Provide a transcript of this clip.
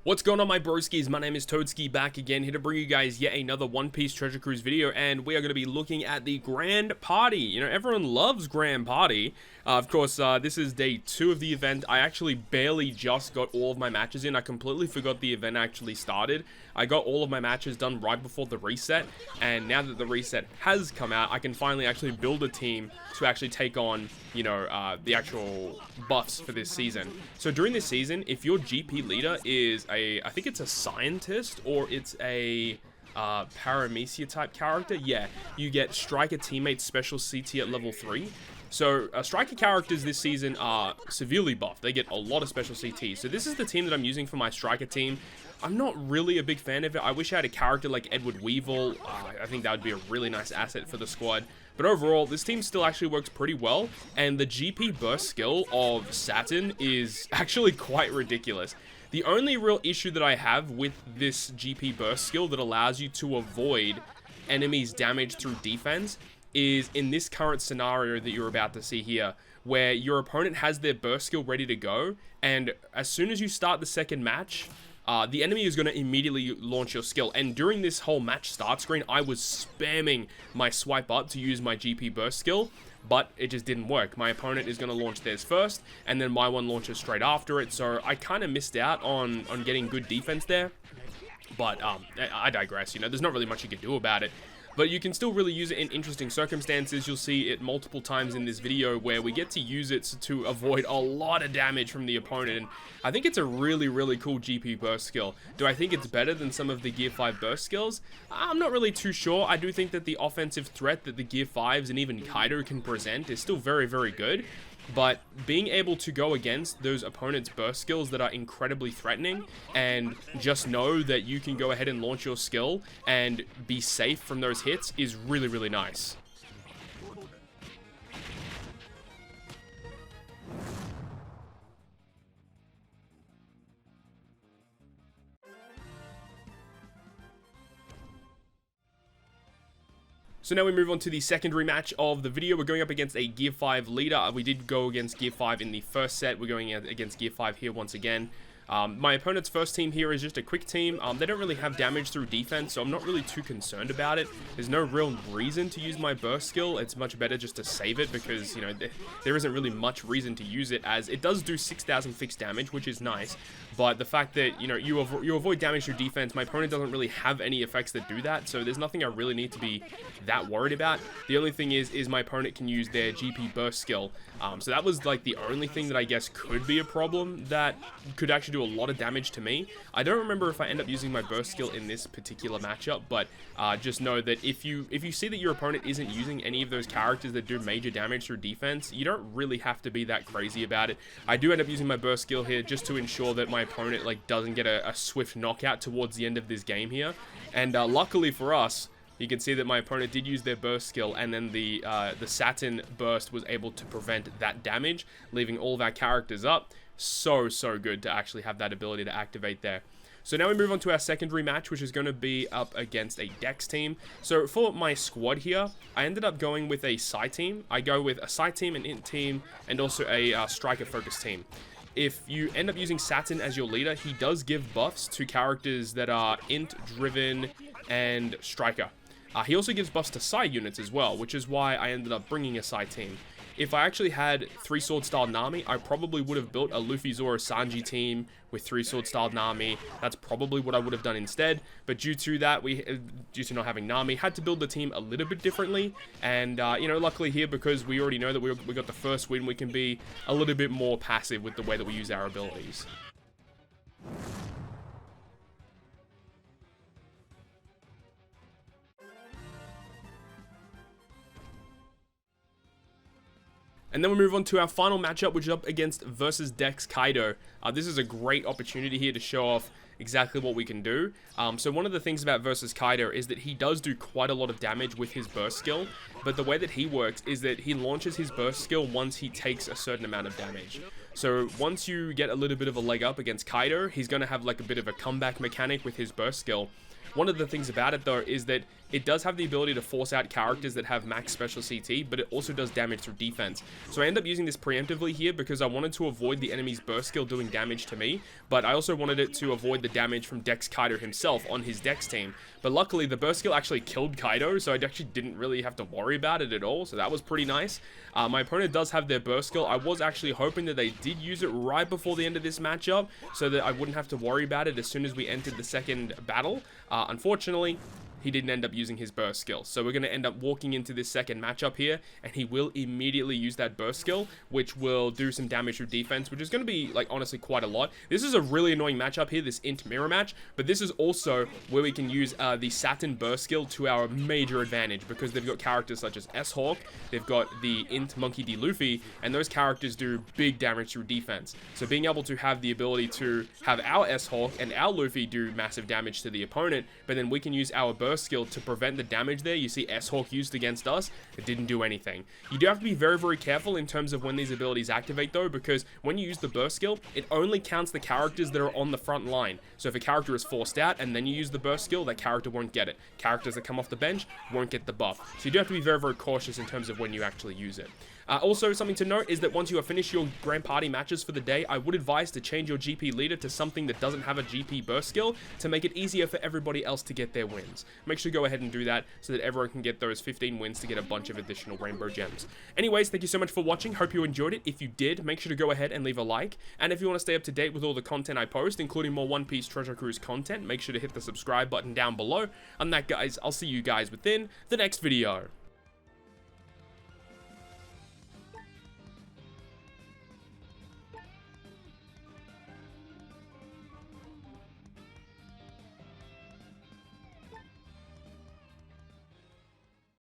What's going on, my broskies? My name is Toadski, back again, here to bring you guys yet another One Piece Treasure Cruise video, and we are going to be looking at the Grand Party. You know, everyone loves Grand Party. Of course, this is day 2 of the event. I actually barely just got all of my matches in. I completely forgot the event actually started. I got all of my matches done right before the reset, and now that the reset has come out, I can finally actually build a team to actually take on, you know, the actual buffs for this season. So during this season, if your GP leader is I think it's a scientist or it's a paramecia type character, yeah, you get striker teammates special CT at level 3. So striker characters this season are severely buffed. They get a lot of special CT. So this is the team that I'm using for my striker team. I'm not really a big fan of it. I wish I had a character like Edward Weevil. I think that would be a really nice asset for the squad. But overall, this team still actually works pretty well. And the GP burst skill of SATURN is actually quite ridiculous. The only real issue that I have with this GP burst skill that allows you to avoid enemies' damage through defense is in this current scenario that you're about to see here, where your opponent has their burst skill ready to go, and as soon as you start the second match, the enemy is going to immediately launch your skill. And during this whole match start screen, I was spamming my swipe up to use my GP burst skill, but it just didn't work. My opponent is going to launch theirs first, and then my one launches straight after it, so I kind of missed out on getting good defense there. But I digress. You know, there's not really much you can do about it. But you can still really use it in interesting circumstances. You'll see it multiple times in this video where we get to use it to avoid a lot of damage from the opponent. And I think it's a really, really cool GP burst skill. Do I think it's better than some of the Gear 5 burst skills? I'm not really too sure. I do think that the offensive threat that the Gear 5s and even Kaido can present is still very, very good. But being able to go against those opponents' burst skills that are incredibly threatening and just know that you can go ahead and launch your skill and be safe from those hits is really, really nice. So now we move on to the secondary match of the video. We're going up against a Gear 5 leader. We did go against Gear 5 in the first set. We're going against Gear 5 here once again. My opponent's first team here is just a quick team. They don't really have damage through defense, so I'm not really too concerned about it. There's no real reason to use my burst skill. It's much better just to save it because, you know, there isn't really much reason to use it, as it does do 6,000 fixed damage, which is nice. But the fact that, you know, you avoid damage through defense, my opponent doesn't really have any effects that do that, so there's nothing I really need to be that worried about. The only thing is my opponent can use their GP burst skill. So that was like the only thing that I guess could be a problem that could actually do a lot of damage to me. I don't remember if I end up using my burst skill in this particular matchup, but just know that if you see that your opponent isn't using any of those characters that do major damage through defense, you don't really have to be that crazy about it. I do end up using my burst skill here just to ensure that my opponent like doesn't get a swift knockout towards the end of this game here. And luckily for us, you can see that my opponent did use their burst skill, and then the SATURN burst was able to prevent that damage, leaving all of our characters up. So good to actually have that ability to activate there. So now we move on to our secondary match, which is going to be up against a Dex team. So for my squad here, I ended up going with a Psi team. I go with a Psi team, an Int team, and also a striker focus team. If you end up using SATURN as your leader, he does give buffs to characters that are Int, Driven, and Striker. He also gives buffs to Psi units as well, which is why I ended up bringing a Psi team. If I actually had 3-sword style Nami, I probably would have built a Luffy, Zoro, Sanji team with 3-sword style Nami. That's probably what I would have done instead. But due to that, due to not having Nami, had to build the team a little bit differently. And you know, luckily here, because we already know that we got the first win, we can be a little bit more passive with the way that we use our abilities. And then we move on to our final matchup, which is up against versus Dex Kaido. This is a great opportunity here to show off exactly what we can do. So one of the things about versus Kaido is that he does do quite a lot of damage with his burst skill, but the way that he works is that he launches his burst skill once he takes a certain amount of damage. So once you get a little bit of a leg up against Kaido, he's going to have like a bit of a comeback mechanic with his burst skill. One of the things about it though is that it does have the ability to force out characters that have max special CT, but it also does damage through defense. So I end up using this preemptively here because I wanted to avoid the enemy's burst skill doing damage to me, but I also wanted it to avoid the damage from Dex Kaido himself on his Dex team. But luckily the burst skill actually killed Kaido, so I actually didn't really have to worry about it at all, so that was pretty nice. My opponent does have their burst skill. I was actually hoping that they did use it right before the end of this matchup, so that I wouldn't have to worry about it as soon as we entered the second battle. Unfortunately, he didn't end up using his burst skill. So we're going to end up walking into this second matchup here, and he will immediately use that burst skill, which will do some damage through defense, which is going to be, like, honestly quite a lot. This is a really annoying matchup here, this int mirror match, but this is also where we can use the SATURN burst skill to our major advantage, because they've got characters such as S-Hawk, they've got the int Monkey D. Luffy, and those characters do big damage through defense. So being able to have the ability to have our S-Hawk and our Luffy do massive damage to the opponent, but then we can use our burst skill to prevent the damage there. You see S-Hawk used against us, it didn't do anything. You do have to be very, very careful in terms of when these abilities activate though, because when you use the burst skill, it only counts the characters that are on the front line. So if a character is forced out and then you use the burst skill, that character won't get it. Characters that come off the bench won't get the buff. So you do have to be very, very cautious in terms of when you actually use it. Also, something to note is that once you have finished your Grand Party matches for the day, I would advise to change your GP leader to something that doesn't have a GP burst skill to make it easier for everybody else to get their wins. Make sure to go ahead and do that so that everyone can get those 15 wins to get a bunch of additional rainbow gems. Anyways, thank you so much for watching. Hope you enjoyed it. If you did, make sure to go ahead and leave a like. And if you want to stay up to date with all the content I post, including more One Piece Treasure Cruise content, make sure to hit the subscribe button down below. On that, guys, I'll see you guys within the next video.